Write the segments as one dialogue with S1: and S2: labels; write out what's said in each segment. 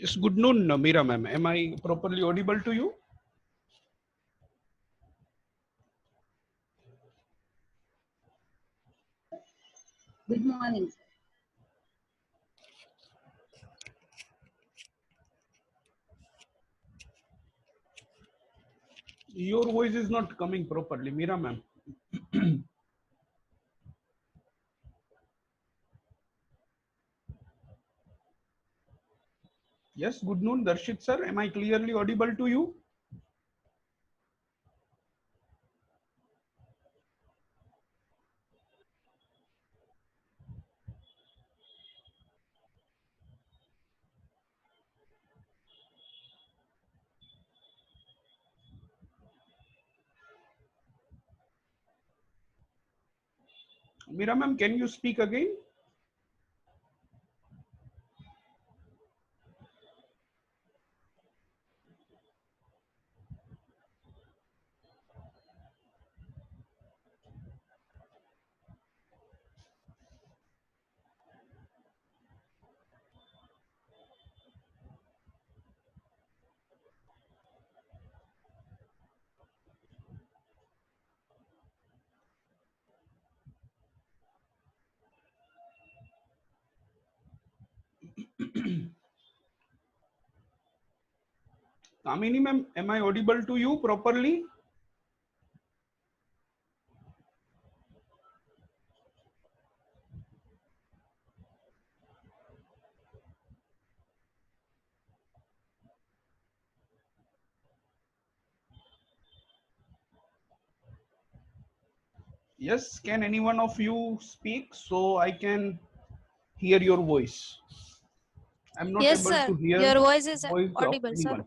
S1: Yes, good noon, Meera ma'am. Am I properly audible to you?
S2: Good morning.
S1: Your voice is not coming properly, Meera ma'am. Yes, good noon, Darshit sir. Am I clearly audible to you? Meera ma'am, can you speak again? Kamini ma'am, am I audible to you properly? Yes, can any one of you speak so I can hear your voice? I'm not
S3: Yes,
S1: able
S3: sir.
S1: to hear
S3: Your voice is
S1: voice of
S3: audible, sir.
S1: anyone.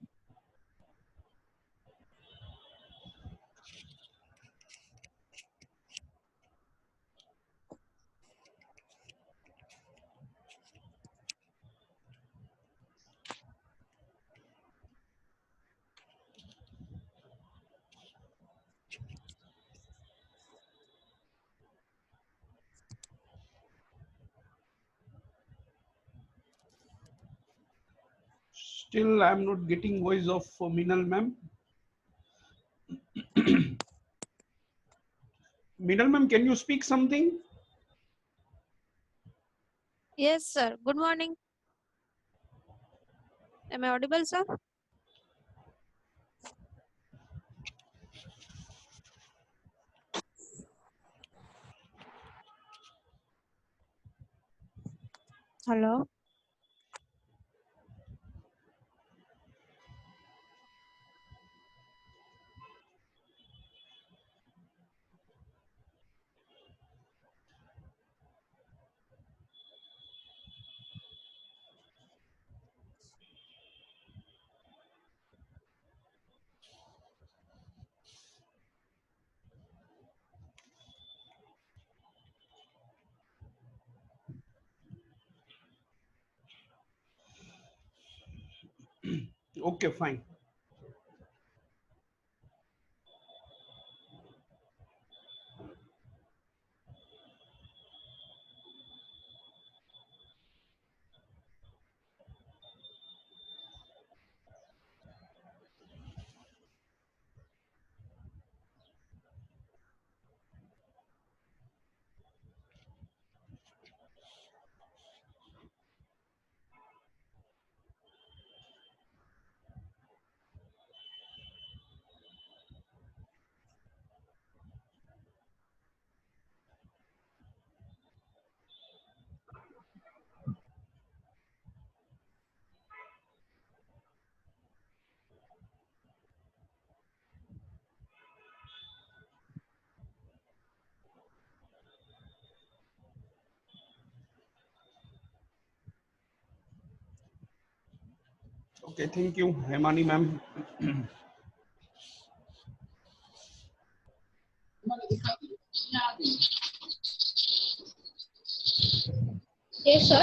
S1: Still, I'm not getting voice of Minal ma'am. Minal ma'am, can you speak something?
S3: Yes, sir. Good morning. Am I audible, sir? Hello.
S1: Okay, fine. Okay, thank you, Hemani ma'am.
S2: Yes, sir.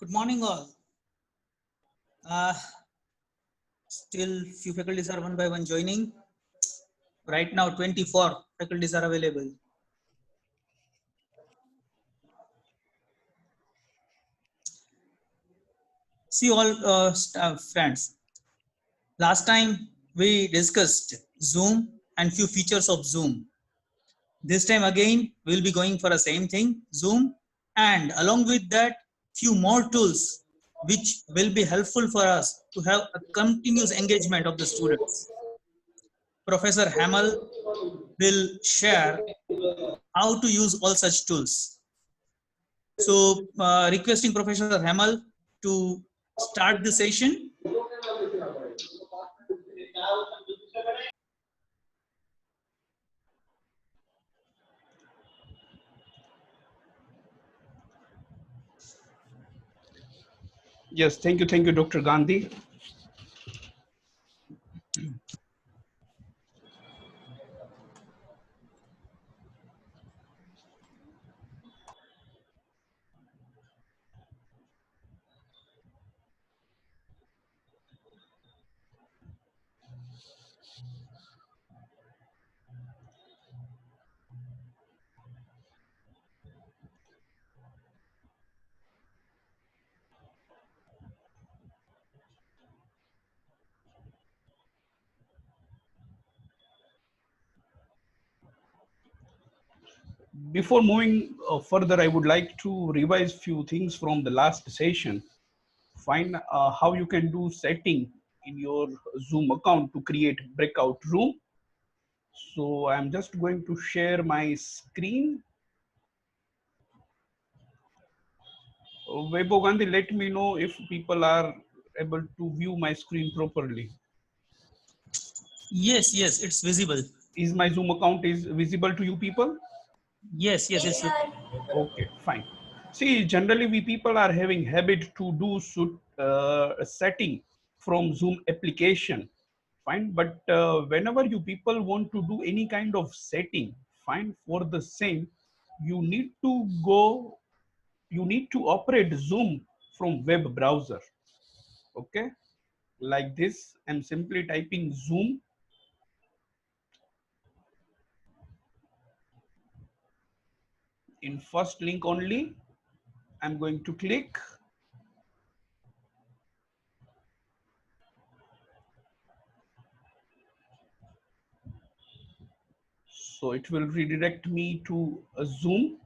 S4: Good morning, all. Still, few faculties are one by one joining. Right now, 24 faculties are available. See all friends. Last time we discussed Zoom and few features of Zoom. This time again, we'll be going for the same thing, Zoom, and along with that, few more tools which will be helpful for us to have a continuous engagement of the students. Professor Hamel will share how to use all such tools. So requesting Professor Hamel to start the session.
S1: Yes, thank you, Dr. Gandhi. Before moving further, I would like to revise few things from the last session. Find how you can do setting in your Zoom account to create breakout room. So I'm just going to share my screen. Weibo Gandhi, let me know if people are able to view my screen properly.
S4: Yes, yes, it's visible.
S1: Is my Zoom account is visible to you people?
S4: Yes, yes, it's
S1: Okay, fine. See, generally we people are having habit to do setting from Zoom application, fine. But whenever you people want to do any kind of setting, fine, for the same, you need to go, you need to operate Zoom from web browser. Okay, like this. I'm simply typing Zoom. In first link only, I'm going to click. So it will redirect me to a Zoom.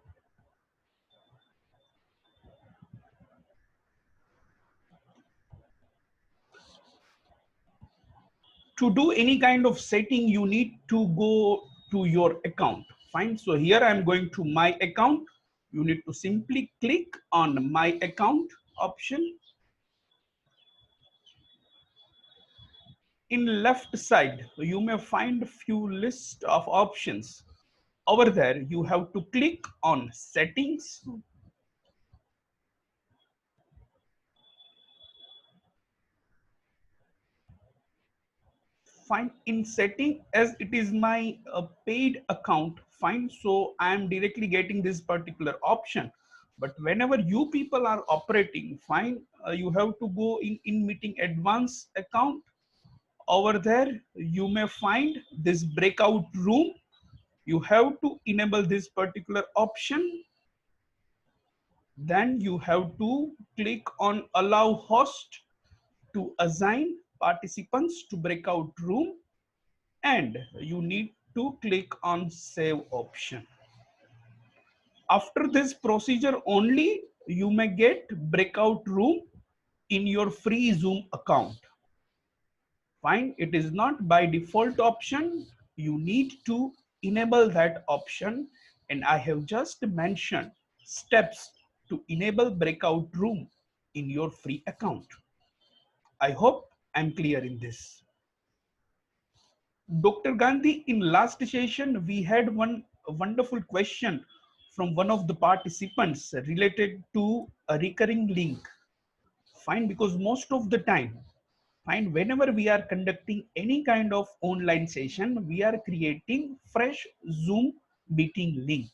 S1: To do any kind of setting, you need to go to your account. Fine. So here I'm going to my account. You need to simply click on my account option. In left side, you may find a few list of options. Over there, you have to click on settings. Fine. In setting, as it is my paid account, fine. So I am directly getting this particular option. But whenever you people are operating, fine, you have to go in meeting advanced account. Over there, you may find this breakout room. You have to enable this particular option. Then you have to click on allow host to assign participants to breakout room, and you need to click on save option. After this procedure only, you may get breakout room in your free Zoom account. Fine, it is not by default option. You need to enable that option, and I have just mentioned steps to enable breakout room in your free account. I hope I'm clear in this. Dr. Gandhi, in last session, we had one wonderful question from one of the participants related to a recurring link. Fine, because most of the time, fine, whenever we are conducting any kind of online session, we are creating fresh Zoom meeting link.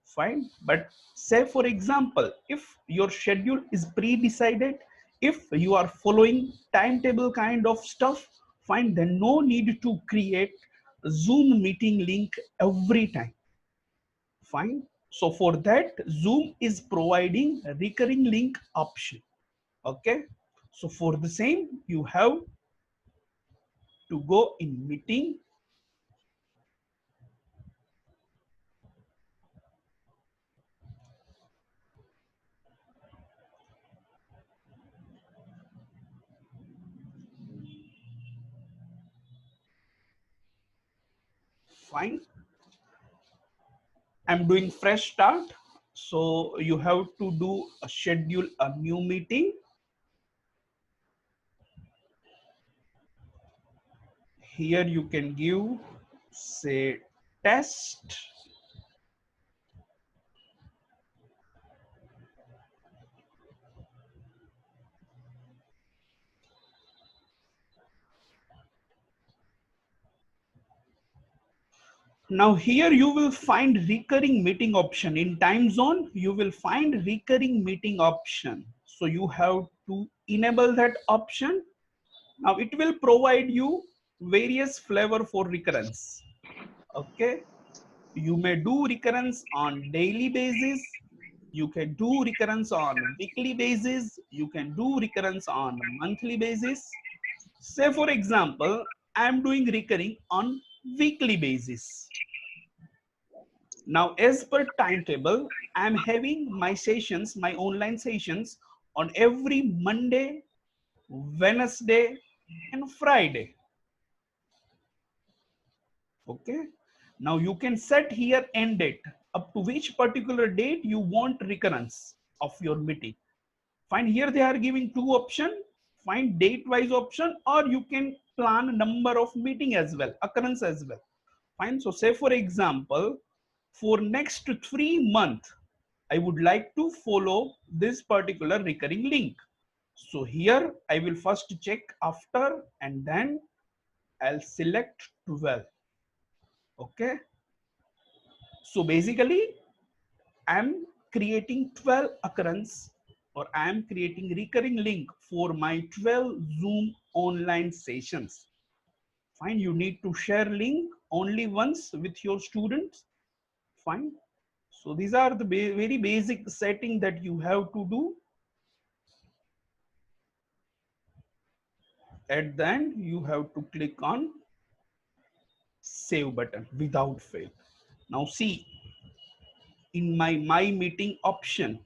S1: Fine, but say for example, if your schedule is pre-decided, if you are following timetable kind of stuff, fine, then no need to create a Zoom meeting link every time. Fine. So for that, Zoom is providing a recurring link option. Okay. So for the same, you have to go in meeting. Fine. I'm doing fresh start. So you have to do a schedule a new meeting. Here you can give, say, test. Now here you will find recurring meeting option. In time zone, you will find recurring meeting option. So you have to enable that option. Now it will provide you various flavor for recurrence. Okay. You may do recurrence on daily basis. You can do recurrence on weekly basis. You can do recurrence on monthly basis. Say for example, I am doing recurring on weekly basis. Now, as per timetable, I'm having my sessions, my online sessions on every Monday, Wednesday, and Friday. Okay. Now you can set here end date, up to which particular date you want recurrence of your meeting. Fine, here they are giving two options. Find date wise option, or you can plan number of meeting as well, occurrence as well. Fine. So say for example, for next 3 months, I would like to follow this particular recurring link. So here I will first check after, and then I'll select 12. Okay. So basically I'm creating 12 occurrence, or I'm creating recurring link for my 12 Zoom online sessions. Fine, you need to share link only once with your students. Fine. So these are the very basic setting that you have to do. At the end, you have to click on save button without fail. Now see, in my meeting option,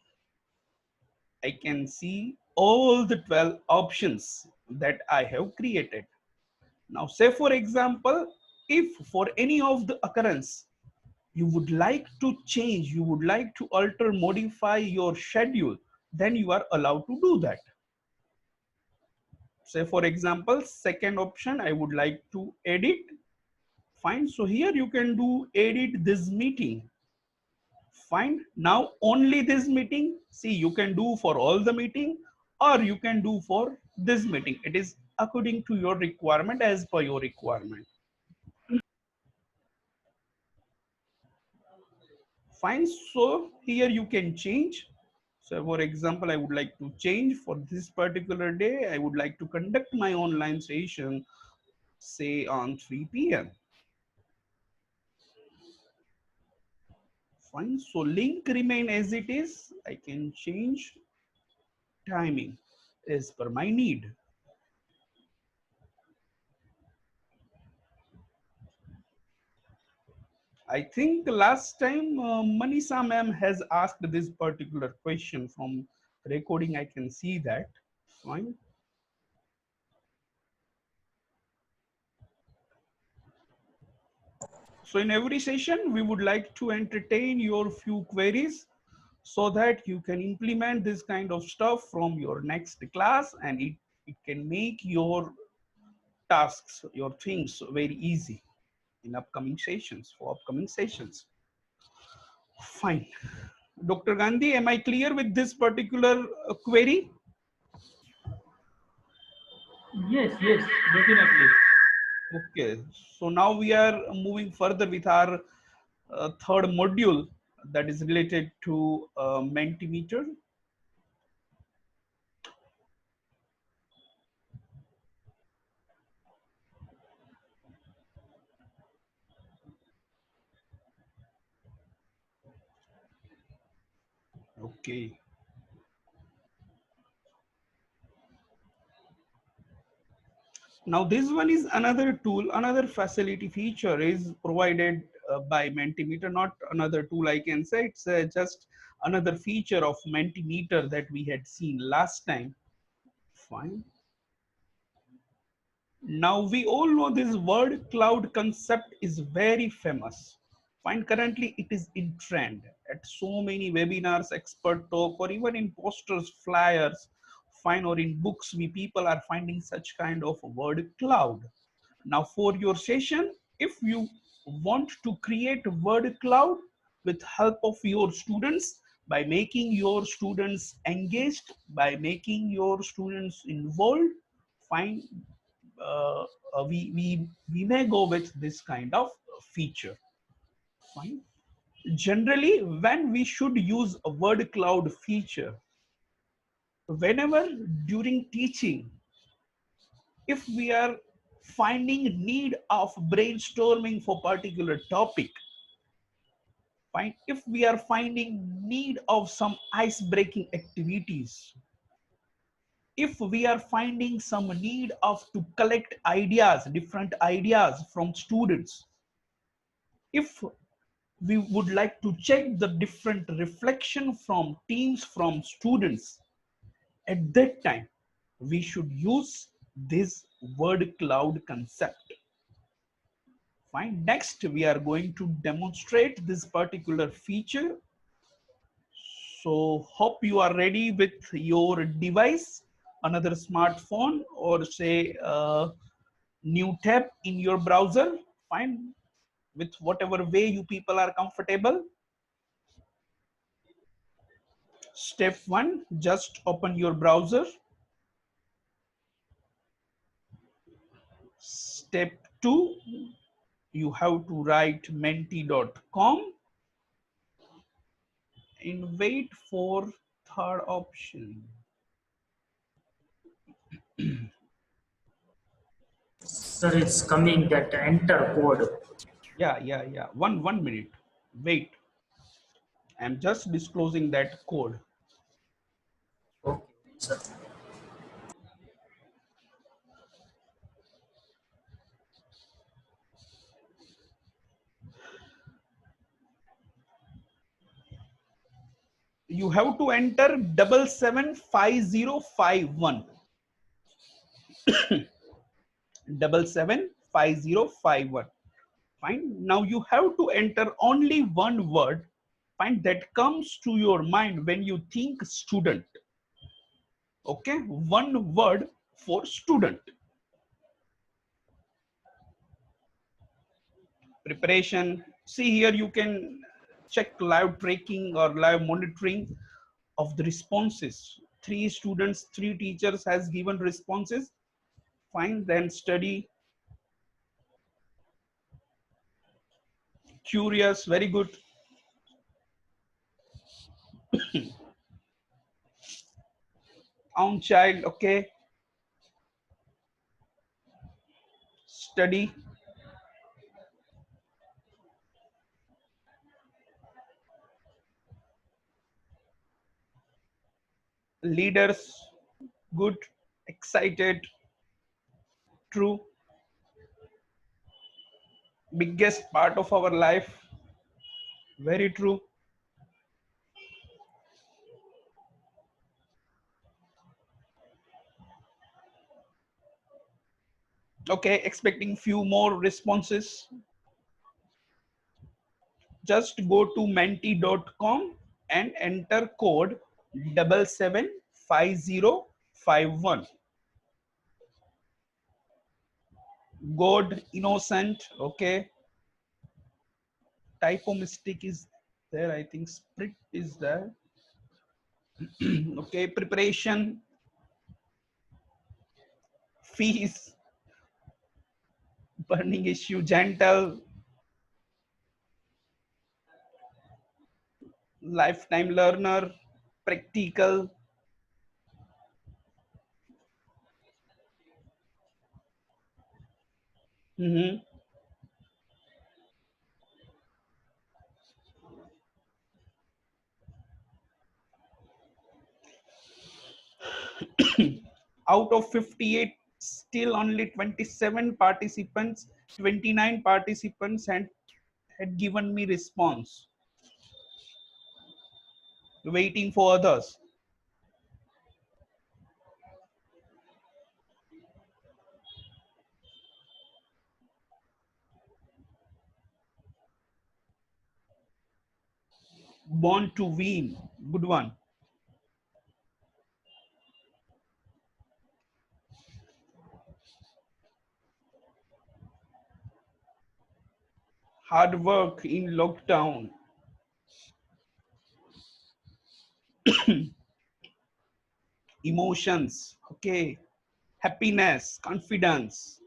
S1: I can see all the 12 options that I have created. Now say for example, if for any of the occurrence you would like to change, you would like to alter, modify your schedule, then you are allowed to do that. Say for example, second option, I would like to edit. Fine. So here you can do edit this meeting. Fine. Now only this meeting. See, you can do for all the meeting, or you can do for this meeting. It is according to your requirement, as per your requirement. Fine. So here you can change. So for example, I would like to change for this particular day. I would like to conduct my online session, say on 3 p.m. Fine. So link remain as it is. I can change timing as per my need. I think last time Manisha ma'am has asked this particular question from recording. I can see that. Fine. So in every session, we would like to entertain your few queries so that you can implement this kind of stuff from your next class, and it can make your tasks, your things very easy in upcoming sessions, for upcoming sessions. Fine. Dr. Gandhi, am I clear with this particular query?
S5: Yes, yes, definitely.
S1: Okay, so now we are moving further with our third module, that is related to Mentimeter. Okay. Now this one is another tool, another facility feature is provided by Mentimeter, not another tool I can say. It's just another feature of Mentimeter that we had seen last time. Fine. Now we all know this word cloud concept is very famous. Fine, currently it is in trend at so many webinars, expert talk, or even in posters, flyers, fine, or in books, we people are finding such kind of word cloud. Now for your session, if you want to create a word cloud with help of your students, by making your students engaged, by making your students involved, fine, we may go with this kind of feature. Fine. Generally, when we should use a word cloud feature, whenever during teaching, if we are finding need of brainstorming for particular topic, fine, if we are finding need of some ice breaking activities, if we are finding some need of to collect ideas, different ideas from students, if we would like to check the different reflection from teams, from students. At that time, we should use this word cloud concept. Fine. Next, we are going to demonstrate this particular feature. So hope you are ready with your device, another smartphone, or say a new tab in your browser. Fine. With whatever way you people are comfortable. Step 1, just open your browser. Step 2, you have to write menti.com and wait for third option.
S5: Sir, it's coming that enter code.
S1: Yeah. One minute. Wait. I'm just disclosing that code.
S5: Okay, sir.
S1: You have to enter 775051. 775051. Fine. Now you have to enter only one word. Fine. That comes to your mind when you think student. Okay. One word for student. Preparation. See here, you can check live tracking or live monitoring of the responses. 3 students, 3 teachers has given responses. Fine. Then study. Curious. Very good. Own child. Okay. Study. Leaders. Good. Excited. True. Biggest part of our life. Very true. Okay, expecting few more responses. Just go to menti.com and enter code 775051. God innocent. Okay. Typo mistake is there. I think split is there. Okay. Preparation. Fees. Burning issue. Gentle. Lifetime learner. Practical. Mhm. Out of 58, still only 27 participants, 29 participants had given me response. Waiting for others. Born to win. Good one. Hard work in lockdown. Emotions. Okay. Happiness. Confidence.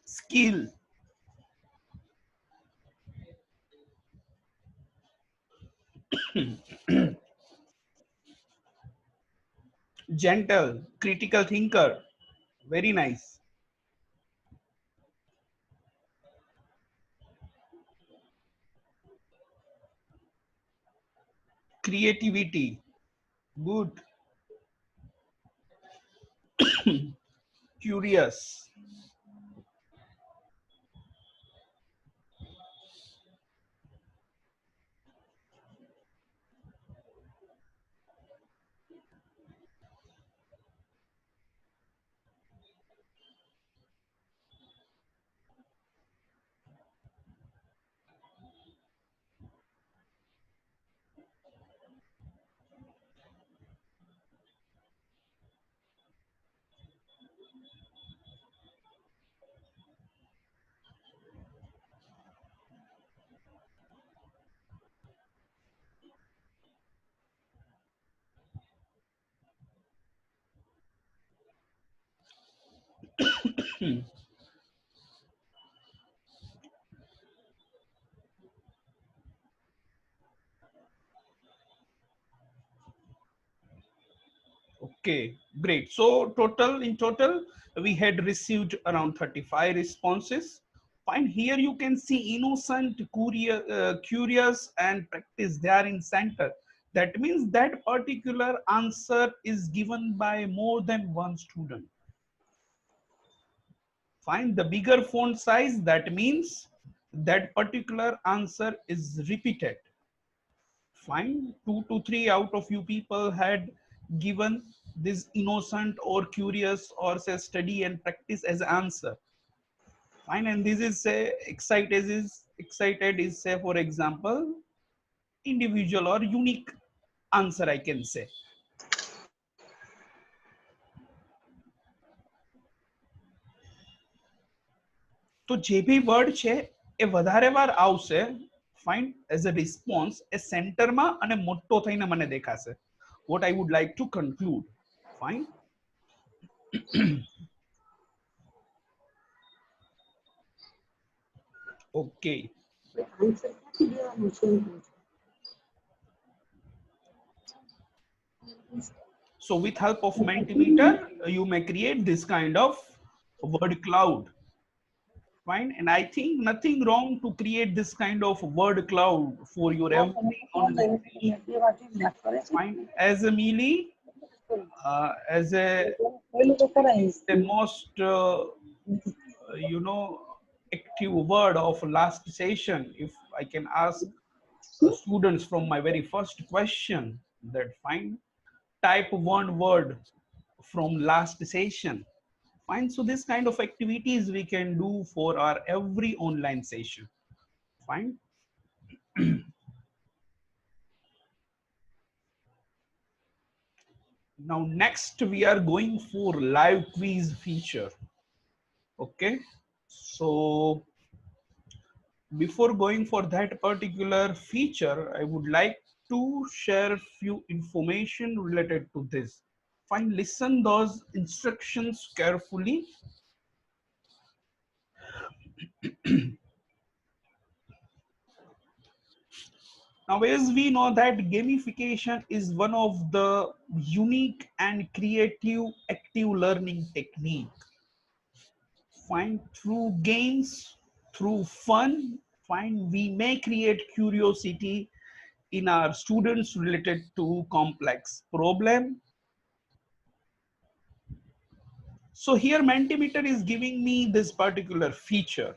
S1: Skill. Gentle. Critical thinker. Very nice. Creativity. Good. Curious. Hmm. Okay, great. So in total, we had received around 35 responses. Fine. Here you can see innocent, curious, and practice. They are in center. That means that particular answer is given by more than one student. Fine. The bigger font size, that means that particular answer is repeated. Fine. 2 to 3 out of you people had given this innocent or curious or say study and practice as answer. Fine. And this is say excited is say for example individual or unique answer I can say. તો જે ભી word છે એ વધારે વાર આવશે fine as a response એ સેન્ટરમાં અને મોટો થઈને મને દેખાશે. What I would like to conclude. Fine. Okay. So with help of Mentimeter, you may create this kind of word cloud. Fine. And I think nothing wrong to create this kind of word cloud for your every online session. Fine. As a Mealy, as the most active word of last session, if I can ask students from my very first question, that fine, type one word from last session. Fine. So this kind of activities we can do for our every online session. Fine. Now next we are going for live quiz feature. Okay. So before going for that particular feature, I would like to share few information related to this. Fine. Listen those instructions carefully. Now, as we know that gamification is one of the unique and creative active learning technique. Fine. Through games, through fun, fine, we may create curiosity in our students related to complex problem. So here Mentimeter is giving me this particular feature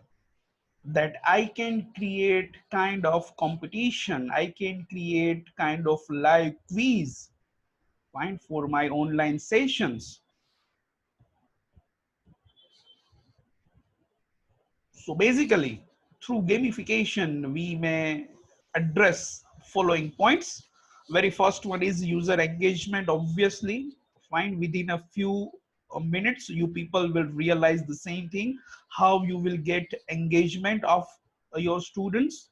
S1: that I can create kind of competition. I can create kind of live quiz, fine, for my online sessions. So basically, through gamification, we may address following points. Very first one is user engagement. Obviously, fine, within a few minutes, you people will realize the same thing, how you will get engagement of your students.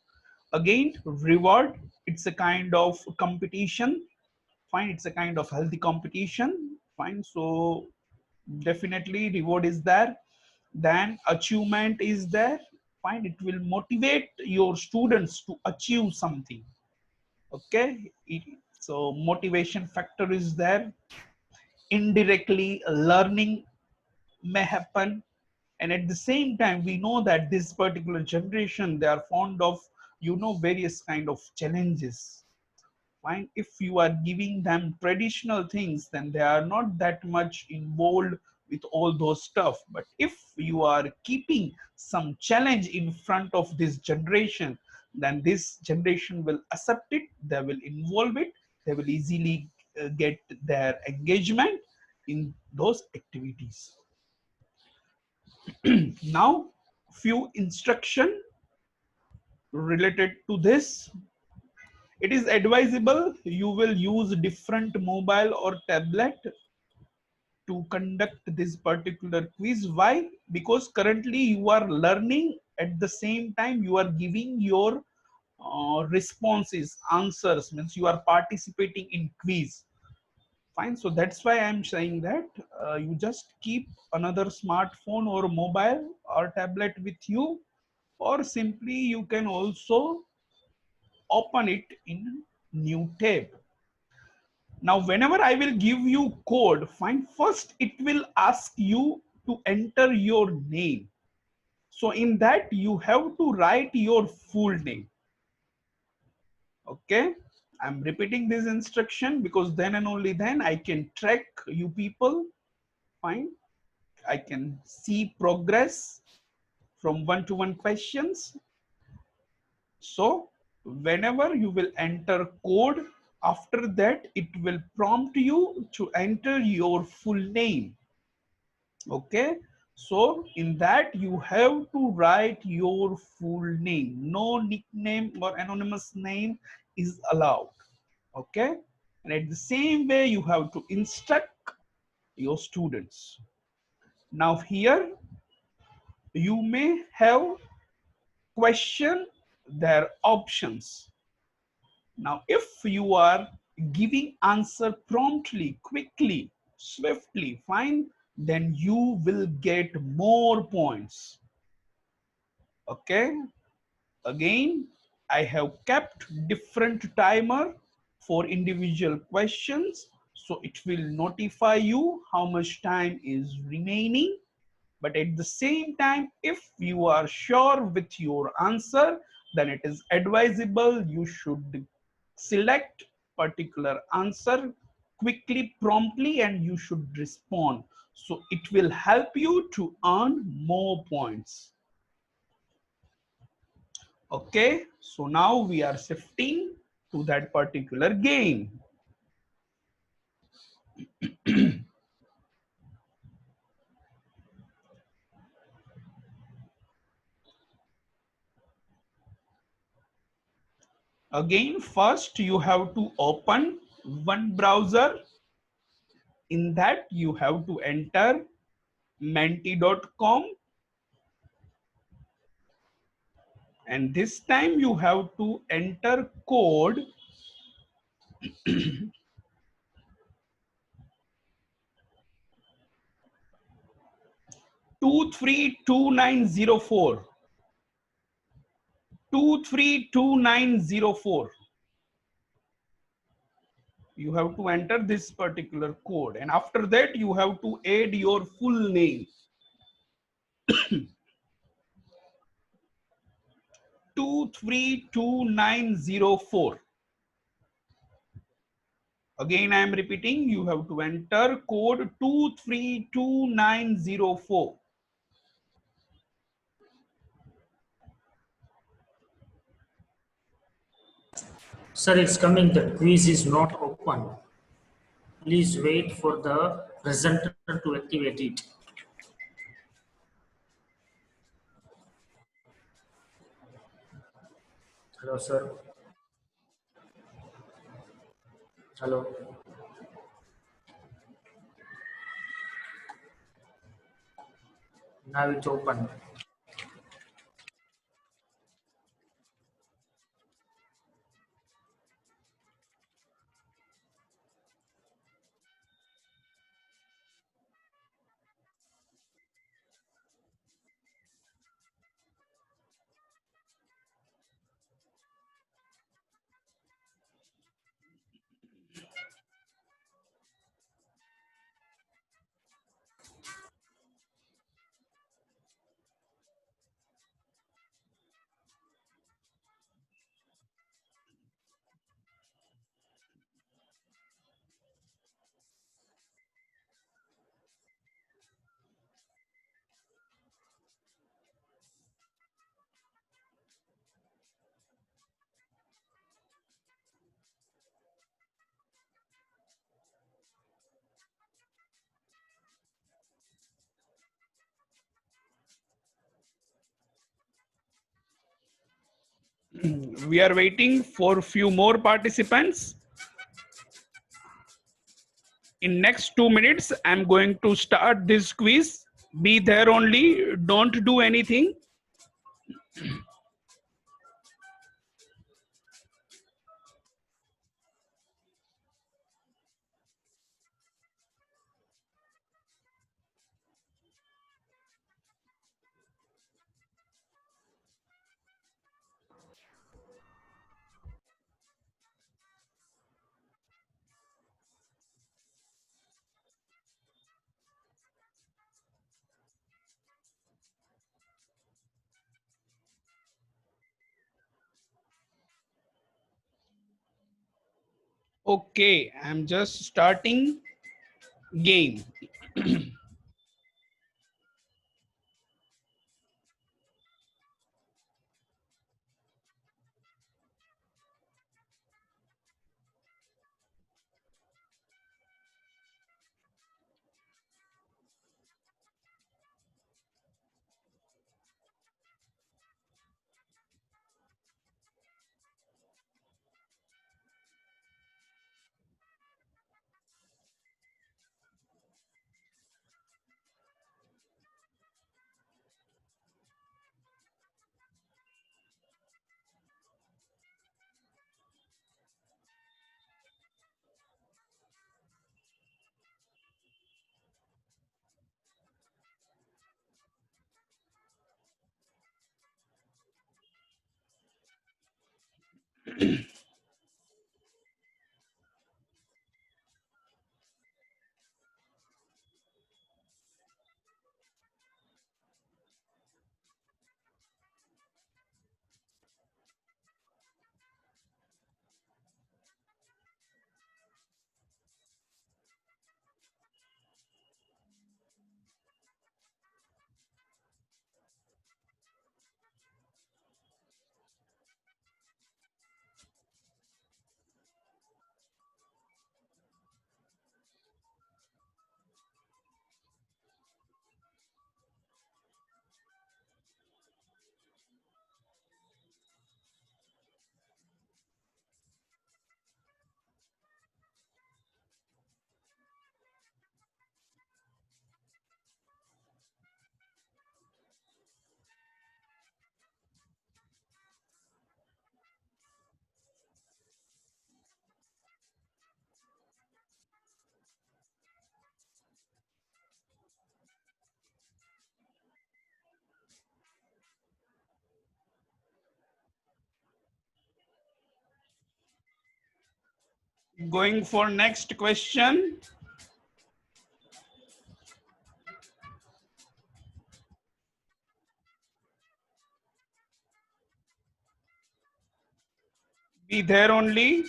S1: Again, reward, it's a kind of competition. Fine, it's a kind of healthy competition. Fine, so definitely reward is there. Then achievement is there. Fine, it will motivate your students to achieve something. Okay. So motivation factor is there. Indirectly learning may happen. And at the same time, we know that this particular generation, they are fond of various kind of challenges. Fine, if you are giving them traditional things, then they are not that much involved with all those stuff. But if you are keeping some challenge in front of this generation, then this generation will accept it, they will involve it, they will easily get their engagement in those activities. Now few instruction related to this. It is advisable you will use different mobile or tablet to conduct this particular quiz. Why? Because currently you are learning, at the same time you are giving your responses, answers, means you are participating in quiz. Fine. So that's why I'm saying that you just keep another smartphone or mobile or tablet with you, or simply you can also open it in new tab. Now, whenever I will give you code, fine, first it will ask you to enter your name. So in that you have to write your full name. Okay. I'm repeating this instruction because then and only then I can track you people. Fine. I can see progress from one-to-one questions. So whenever you will enter code, after that it will prompt you to enter your full name. Okay, so in that you have to write your full name. No nickname or anonymous name is allowed. Okay, and at the same way you have to instruct your students. Now here you may have question their options. Now if you are giving answer promptly, quickly, swiftly, fine, then you will get more points. Okay, again I have kept different timer for individual questions, so it will notify you how much time is remaining. But at the same time, if you are sure with your answer, then it is advisable you should select particular answer quickly, promptly, and you should respond. So it will help you to earn more points. Okay, so now we are shifting to that particular game. Again, first you have to open one browser. In that you have to enter menti.com, and this time you have to enter code 232904. 232904. You have to enter this particular code, and after that you have to add your full name. 232904. Again, I am repeating, you have to enter code 232904.
S5: Sir, it's coming. The quiz is not open. Please wait for the presenter to activate it. Hello, sir. Hello. Now it's open.
S1: We are waiting for few more participants. In next 2 minutes, I'm going to start this quiz. Be there only, don't do anything. Okay, I'm just starting game. Going for next question. Be there only.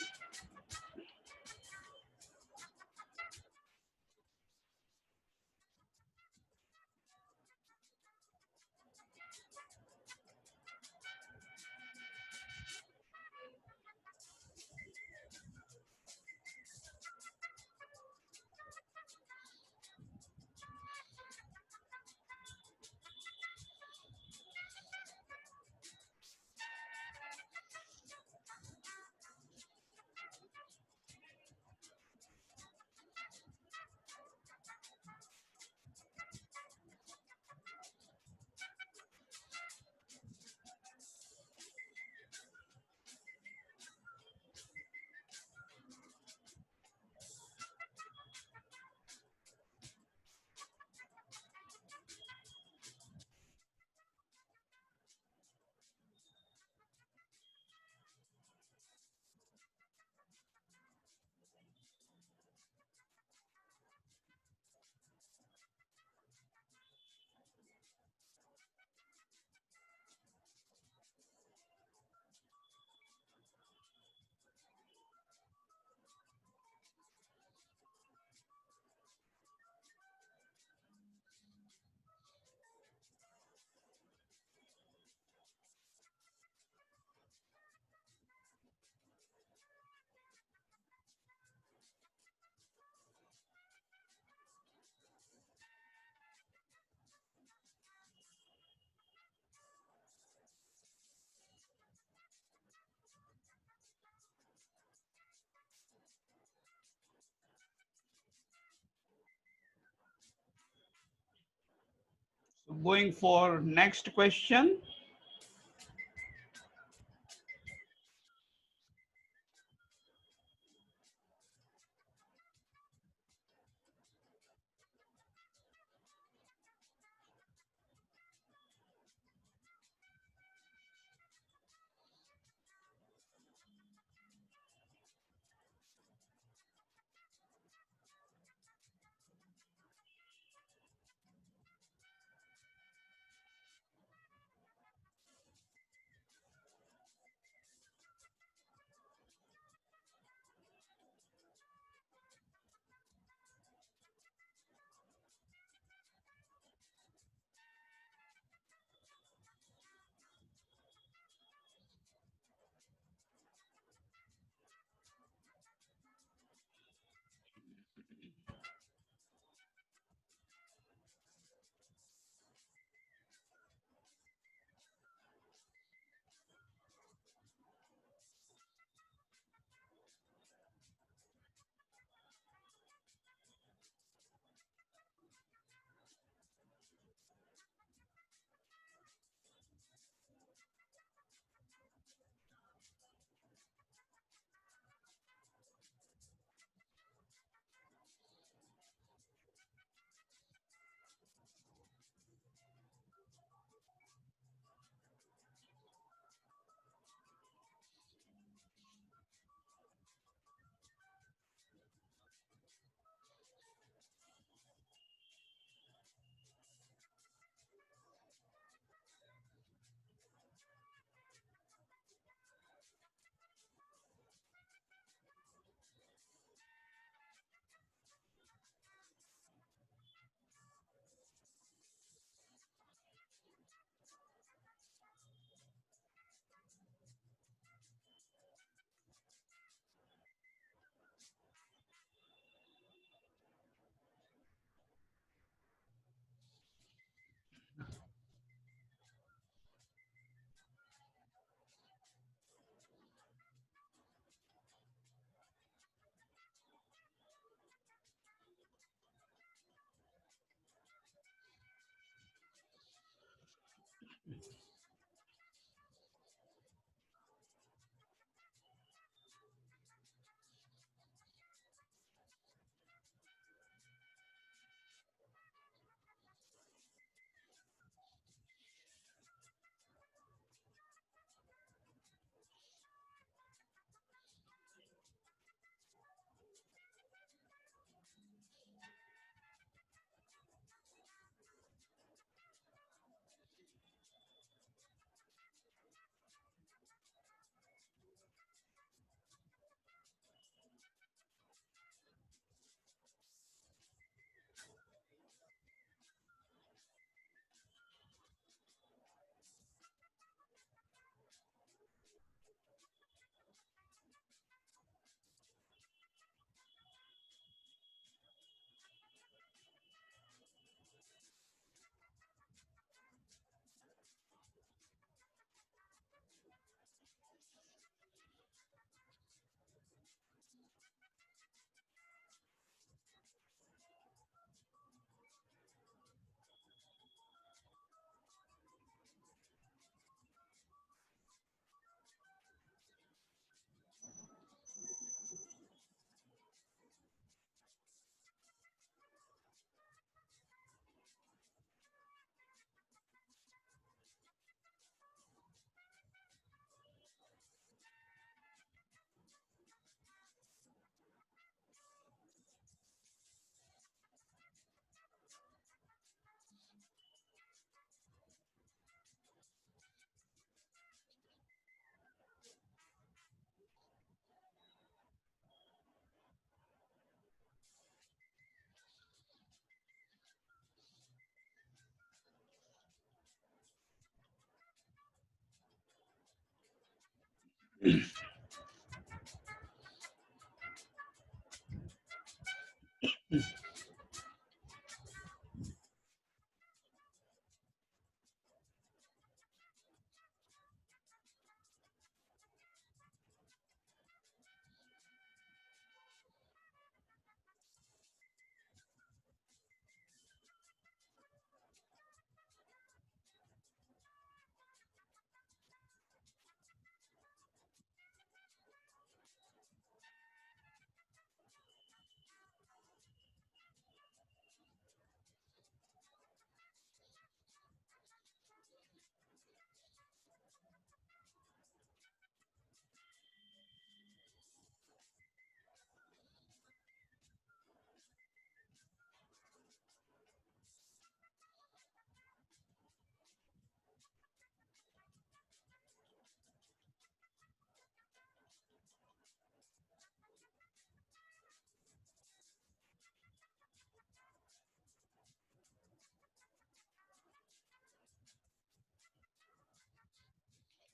S1: So going for next question.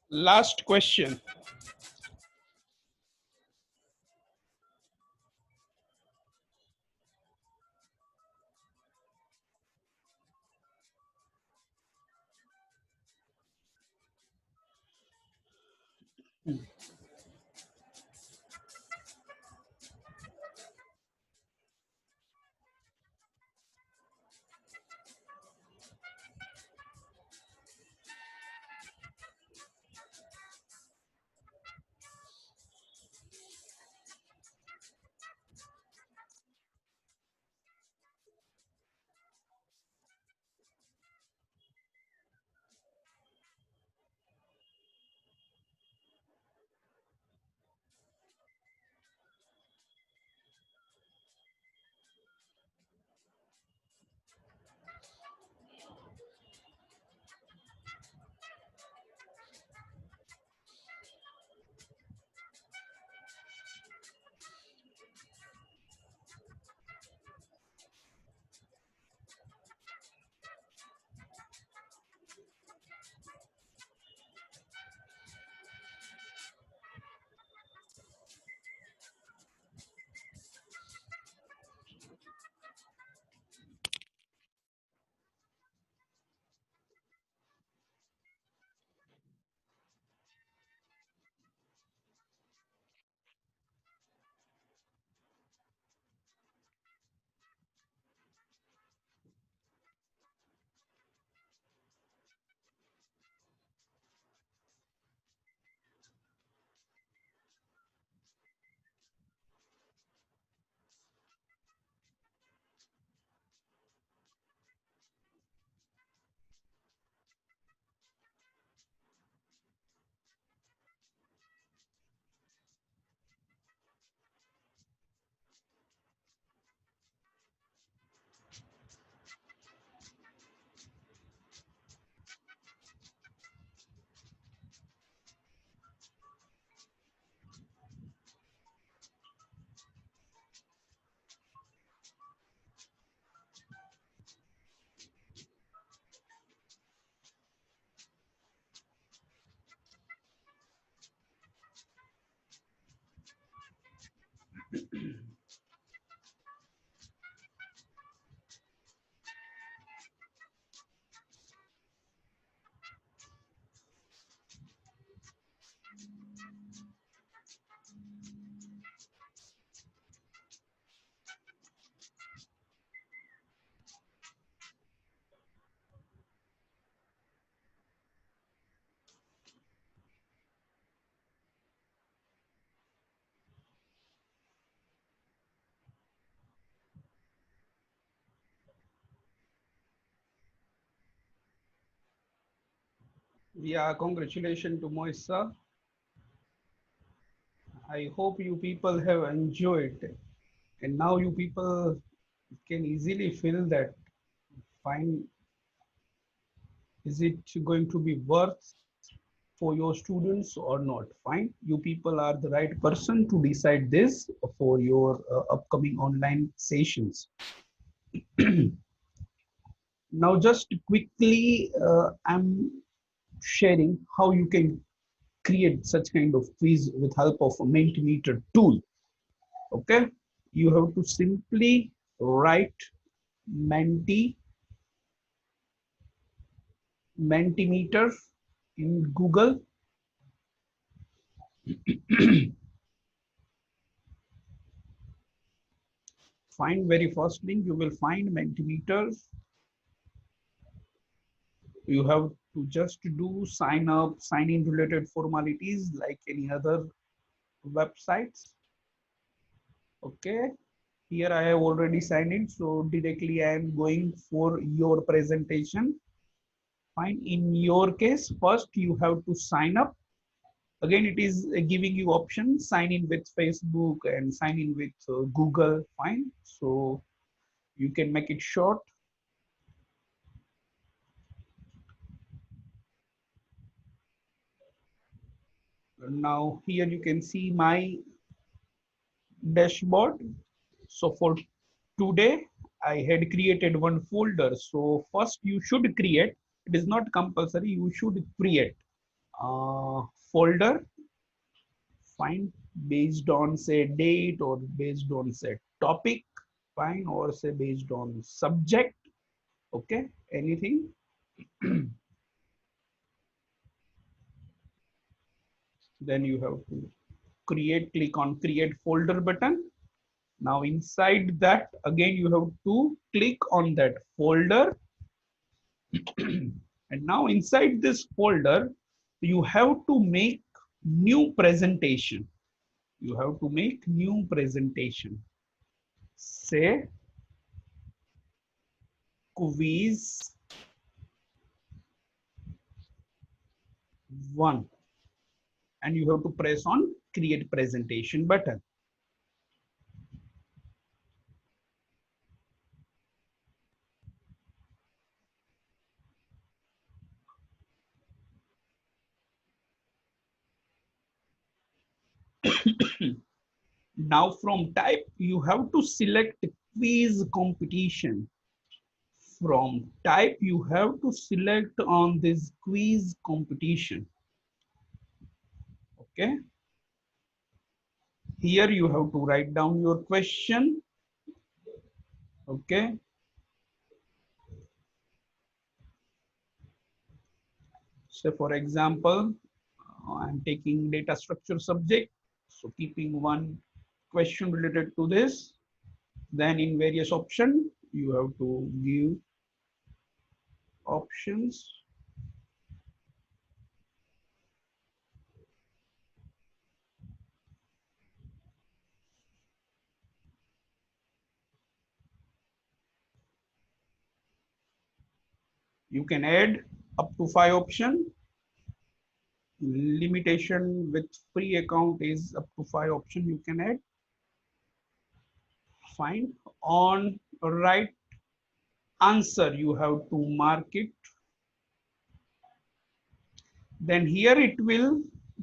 S1: Last question. Yeah, congratulations to Moisa. I hope you people have enjoyed. And now you people can easily feel that fine, is it going to be worth for your students or not? Fine, you people are the right person to decide this for your upcoming online sessions. Now, just quickly, I'm sharing how you can create such kind of quiz with help of a Mentimeter tool. Okay, you have to simply write Mentimeter in Google. Find very first link, you will find Mentimeter. You have to just do sign up, sign in related formalities like any other websites. Okay, here I have already signed in, so directly I am going for your presentation. Fine. In your case, first you have to sign up. Again, it is giving you options, sign in with Facebook and sign in with Google. Fine. So you can make it short. Now here you can see my dashboard. So for today, I had created one folder. So first you should create, it is not compulsory, you should create folder, fine, based on say date or based on say topic, fine, or say based on subject. Okay, anything. Then you have to create, click on create folder button. Now inside that, again you have to click on that folder. And now inside this folder, you have to make new presentation. You have to make new presentation. Say quiz 1. And you have to press on create presentation button. Now from type, you have to select quiz competition. From type, you have to select on this quiz competition. Okay. Here you have to write down your question. Okay. So for example, I'm taking data structure subject. So keeping one question related to this, then in various options, you have to give options. You can add up to 5 options. Limitation with free account is up to 5 options you can add. Fine. On right answer, you have to mark it. Then here it will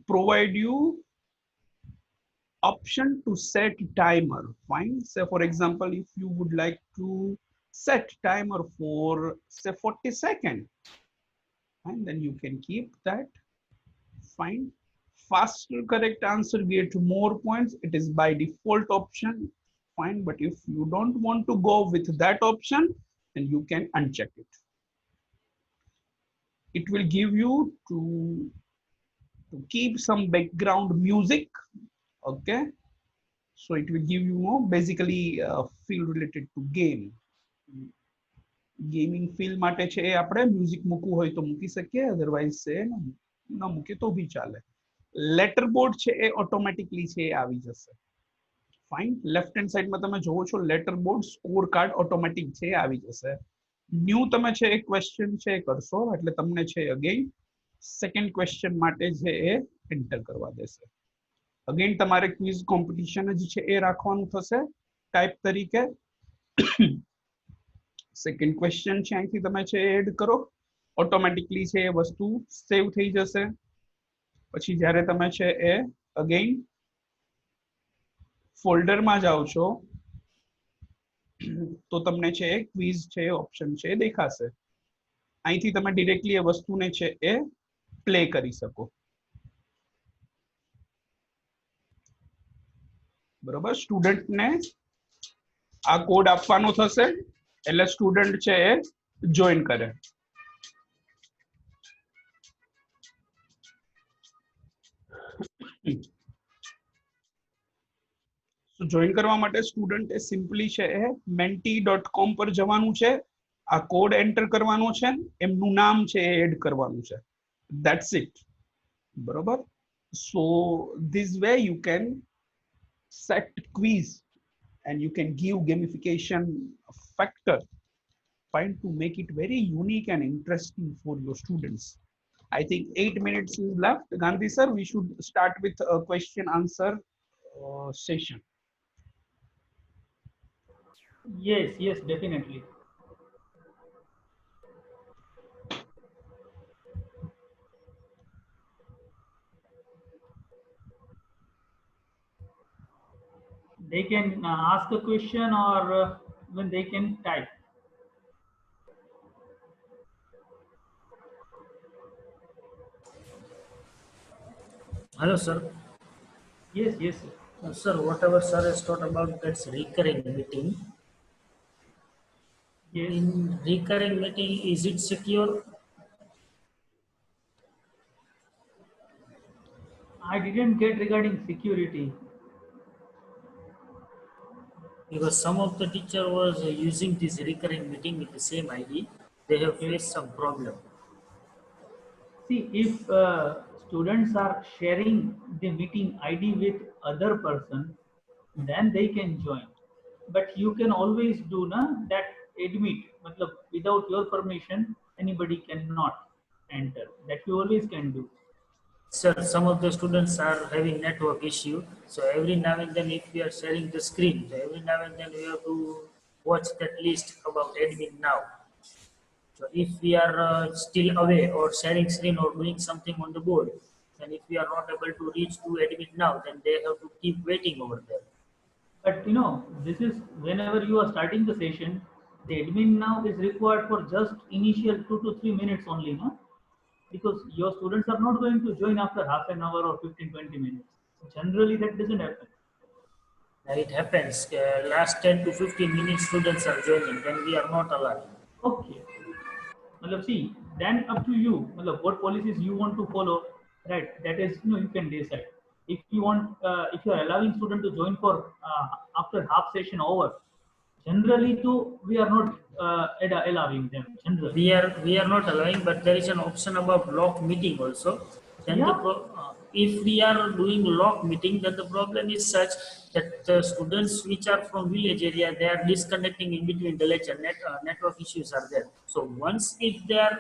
S1: provide you option to set timer. Fine. Say for example, if you would like to set timer for say 40 seconds, and then you can keep that. Fine. Faster correct answer get more points. It is by default option. Fine. But if you don't want to go with that option, then you can uncheck it. It will give you to keep some background music. Okay. So it will give you more basically feel related to game. Gaming feel માટે છે એ આપણે music મૂકવું હોય તો મૂકી શકીએ, otherwise છે ન મૂકે તો ભી ચાલે. લેટર બોર્ડ છે એ ઓટોમેટિકલી છે એ આવી જશે. ફાઇન. લેફ્ટ હેન્ડ સાઈડમાં તમે જોવો છો letter board score card automatic છે એ આવી જશે. ન્યુ તમે છે એ ક્વેશ્ચન છે કરશો એટલે તમને છે અગેન સેકન્ડ ક્વેશ્ચન માટે છે એ એન્ટર કરવા દેશે. અગેન તમારે ક્વિઝ કોમ્પિટિશન જ છે એ રાખવાનું થશે ટાઈપ તરીકે. સેકન્ડ ક્વેશ્ચન છે અહીંથી તમે છે એડ કરો, ઓટોમેટિકલી છે એ વસ્તુ સેવ થઈ જશે. પછી જ્યારે તમે છે એ અગેન ફોલ્ડરમાં જાઓ છો તો તમને છે એ ક્વિઝ છે ઓપ્શન છે એ દેખાશે. અહીંથી તમે ડિરેક્ટલી એ વસ્તુને છે એ પ્લે કરી શકો. બરોબર સ્ટુડન્ટને આ કોડ આપવાનો થશે એટલે સ્ટુડન્ટ છે એ જોઈન કરે. જોઈન કરવા માટે સ્ટુડન્ટે સિમ્પલી છે એ menti.com પર જવાનું છે, આ કોડ એન્ટર કરવાનો છે, એમનું નામ છે એ એડ કરવાનું છે. That's it. બરોબર. સો this way you can set quiz and you can give gamification factor, fine, to make it very unique and interesting for your students. I think 8 minutes is left. Gandhi sir, we should start with a question answer session.
S6: Yes, yes, definitely. They can ask a question or when they can type.
S5: Hello, sir.
S6: Yes, yes, sir.
S5: Sir, whatever sir has taught about that's recurring meeting.
S6: Yes.
S5: In recurring meeting, is it secure?
S6: I didn't get regarding security.
S5: Because some of the teacher was using this recurring meeting with the same ID, they have faced some problem.
S6: See, if students are sharing the meeting ID with other person, then they can join. But you can always do that admit, matlab, without your permission, anybody cannot enter. That you always can do.
S5: Sir, some of the students are having network issue, so every now and then if we are sharing the screen, so every now and then we have to watch that list about admin now. So if we are still away or sharing screen or doing something on the board, and if we are not able to reach to admin now, then they have to keep waiting over there.
S6: But this is whenever you are starting the session, the admin now is required for just initial 2 to 3 minutes only, no? Because your students are not going to join after half an hour or 15-20 minutes. Generally, that doesn't happen.
S5: It happens. Last 10 to 15 minutes students are joining, then we are not allowed.
S6: Okay. Matlab, see, then up to you. Matlab, what policies you want to follow, right? That is, you can decide. If you want, if you are allowing student to join for after half session over, generally too, we are not allowing them. Generally.
S5: We are not allowing, but there is an option about lock meeting also. Then
S6: Yeah.
S5: if we are doing lock meeting, then the problem is such that the students which are from village area, they are disconnecting in between the lecture. Network issues are there. So once if they are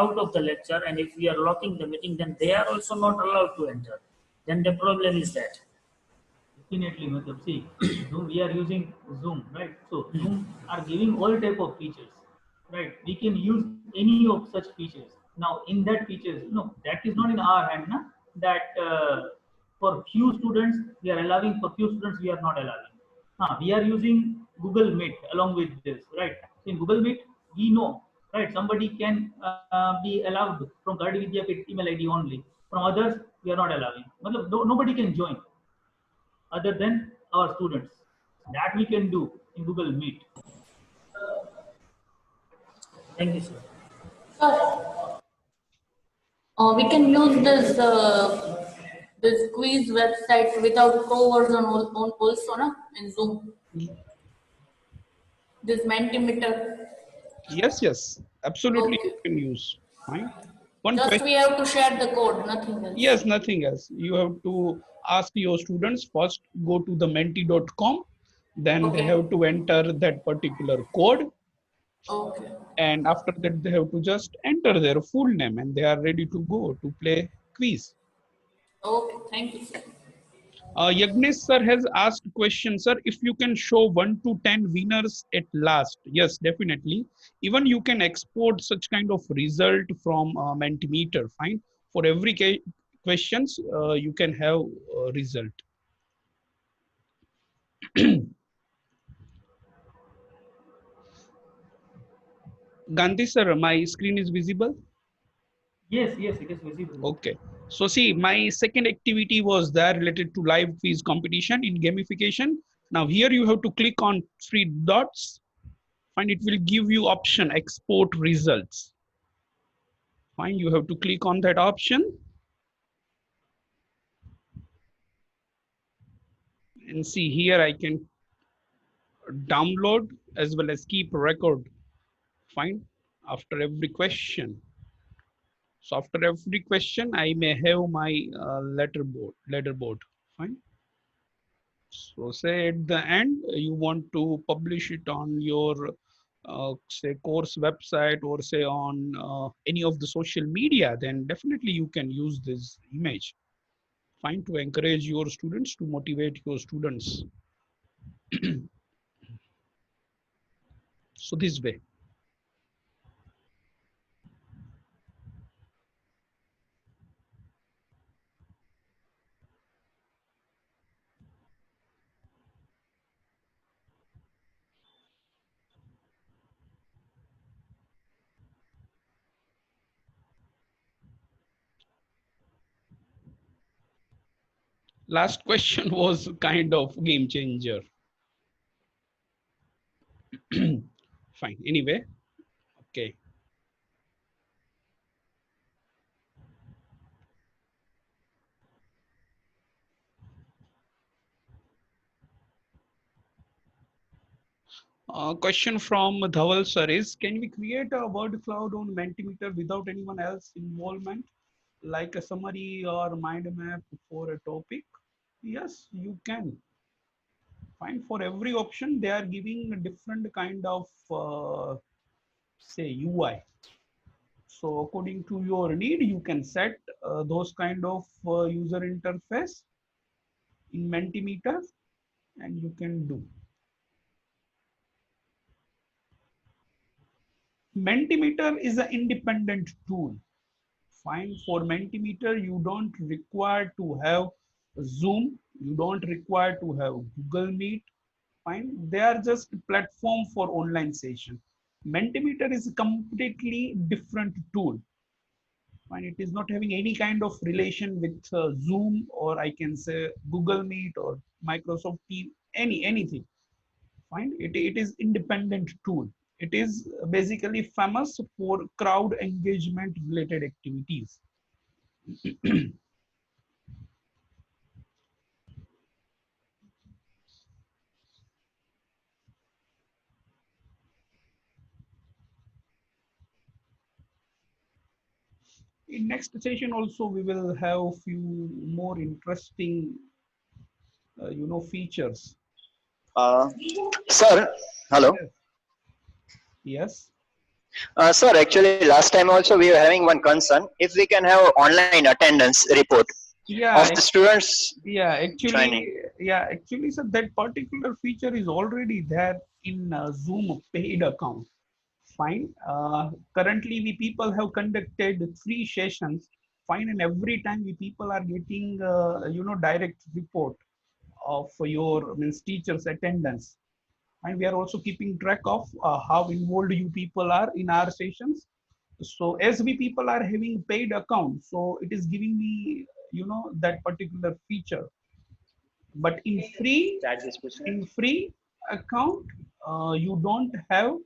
S5: out of the lecture and if we are locking the meeting, then they are also not allowed to enter. Then the problem is that.
S6: Definitely, matlab, see, Zoom, we are using Zoom, right? So Zoom are giving all type of features, right? We can use any of such features. Now, in that features, that is not in our hand, na? That for few students we are allowing, for few students we are not allowing. We are using Google Meet along with this, right? So in Google Meet, we know, right? Somebody can be allowed from Gardi Vidyapit email ID only. From others, we are not allowing. Matlab, nobody can join other than our students. That we can do in Google Meet.
S5: Thank you, sir.
S2: We can use this quiz website without pro version also, na, in Zoom. This Mentimeter.
S1: Yes, yes, absolutely.
S2: Okay.
S1: You can use. Fine. One
S2: Just
S1: question.
S2: we have to share the code, nothing else.
S1: Yes, nothing else. You have to ask your students first, go to the menti.com, then they
S2: Okay.
S1: have to enter that particular code,
S2: Okay.
S1: and after that they have to just enter their full name and they are ready to go to play quiz.
S2: Okay. Thank you, sir.
S1: Yagnesh sir has asked question, sir, if you can show 1 to 10 winners at last. Yes, definitely. Even you can export such kind of result from Mentimeter. Fine. For every questions, you can have result. Gandhi sir, my screen is visible.
S6: Yes, yes, it is visible.
S1: Okay. So see, my second activity was there related to live quiz competition in gamification. Now here you have to click on three dots. Fine, it will give you option export results. Fine, you have to click on that option. And see here I can download as well as keep record. Fine, after every question. So after every question, I may have my letterboard. Fine. So say at the end, you want to publish it on your say course website or say on any of the social media, then definitely you can use this image. Fine, to encourage your students, to motivate your students. So this way. Last question was kind of game changer. Fine. Anyway, okay. Question from Dhawal sir is, can we create a word cloud on Mentimeter without anyone else involvement, like a summary or mind map for a topic? Yes, you can. Fine. For every option, they are giving a different kind of, say, UI. So according to your need, you can set those kind of user interface in Mentimeter, and you can do. Mentimeter is an independent tool. Fine, for Mentimeter, you don't require to have Zoom, you don't require to have Google Meet. Fine, they are just platform for online session. Mentimeter is a completely different tool. Fine, it is not having any kind of relation with Zoom, or I can say Google Meet or Microsoft Teams, anything. Fine, it is independent tool. It is basically famous for crowd engagement related activities. In next session also we will have few more interesting features.
S7: Uh, Sir, hello.
S1: Yes. Yes.
S7: Sir, actually, last time also we were having one concern. If we can have online attendance report
S1: Yeah.
S7: of the students
S1: Yeah. Actually.
S7: training.
S1: Yeah. Actually, sir, that particular feature is already there in Zoom paid account. Fine. Currently, we people have conducted 3 sessions. Fine, and every time we people are getting direct report of your means teachers attendance, and we are also keeping track of how involved you people are in our sessions. So as we people are having paid account, so it is giving me that particular feature. But in free account, you don't have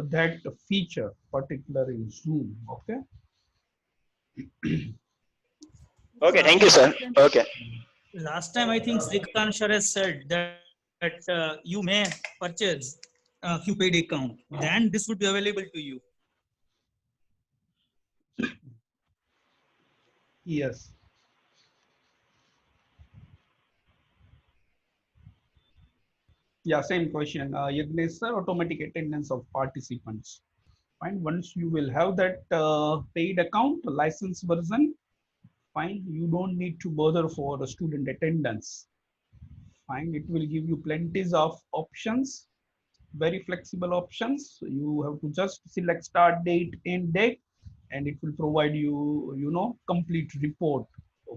S1: that feature particular in Zoom. Okay.
S7: Okay, thank you, sir. Okay.
S4: Last time I think Srikant sir has said that you may purchase a few paid account, then this would be available to you.
S1: Yes. Yeah, same question. Yagnesh sir, automatic attendance of participants. Fine. Once you will have that paid account, license version, fine. You don't need to bother for the student attendance. Fine. It will give you plenty of options, very flexible options. You have to just select start date, end date, and it will provide you, complete report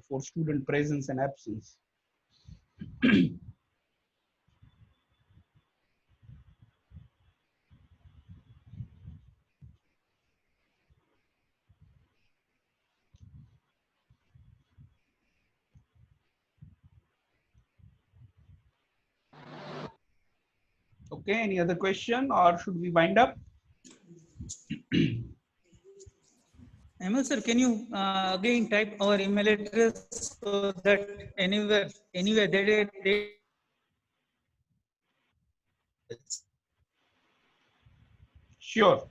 S1: for student presence and absence. Okay, any other question or should we wind up?
S4: ML sir, can you again type our email address so that anywhere they
S1: Sure.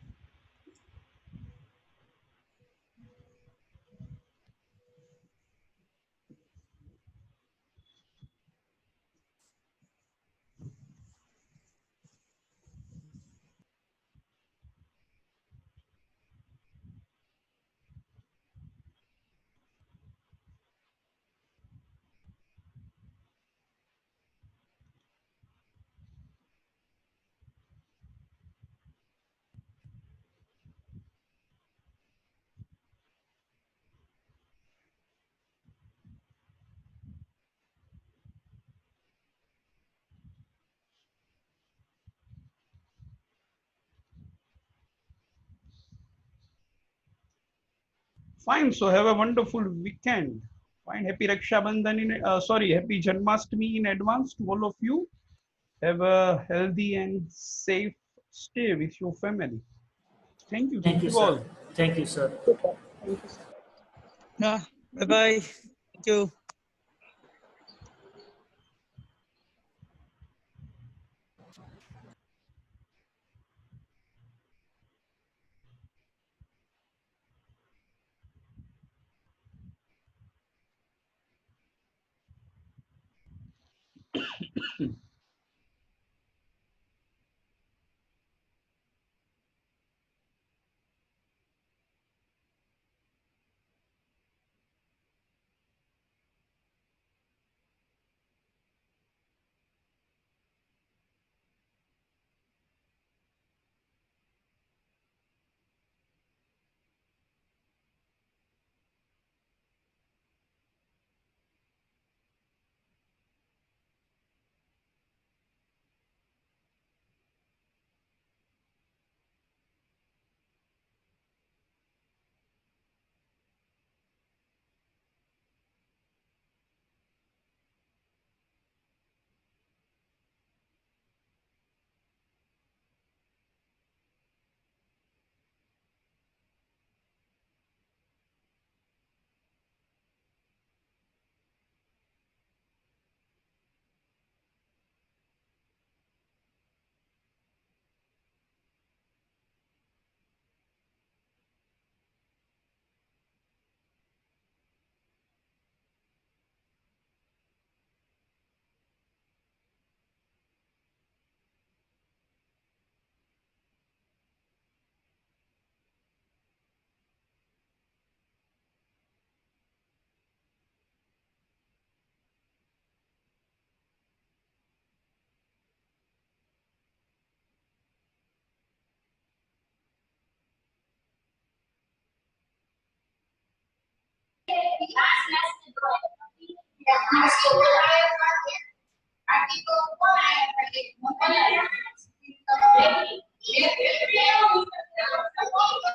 S1: Fine. So have a wonderful weekend. Fine. Happy Raksha Bandhan happy Janmashtami in advance to all of you. Have a healthy and safe stay with your family. Thank you.
S5: Thank
S1: Thank
S5: you,
S1: you
S5: sir.
S1: all.
S5: Thank you, sir.
S4: Bye bye. Thank you.
S8: Article 1.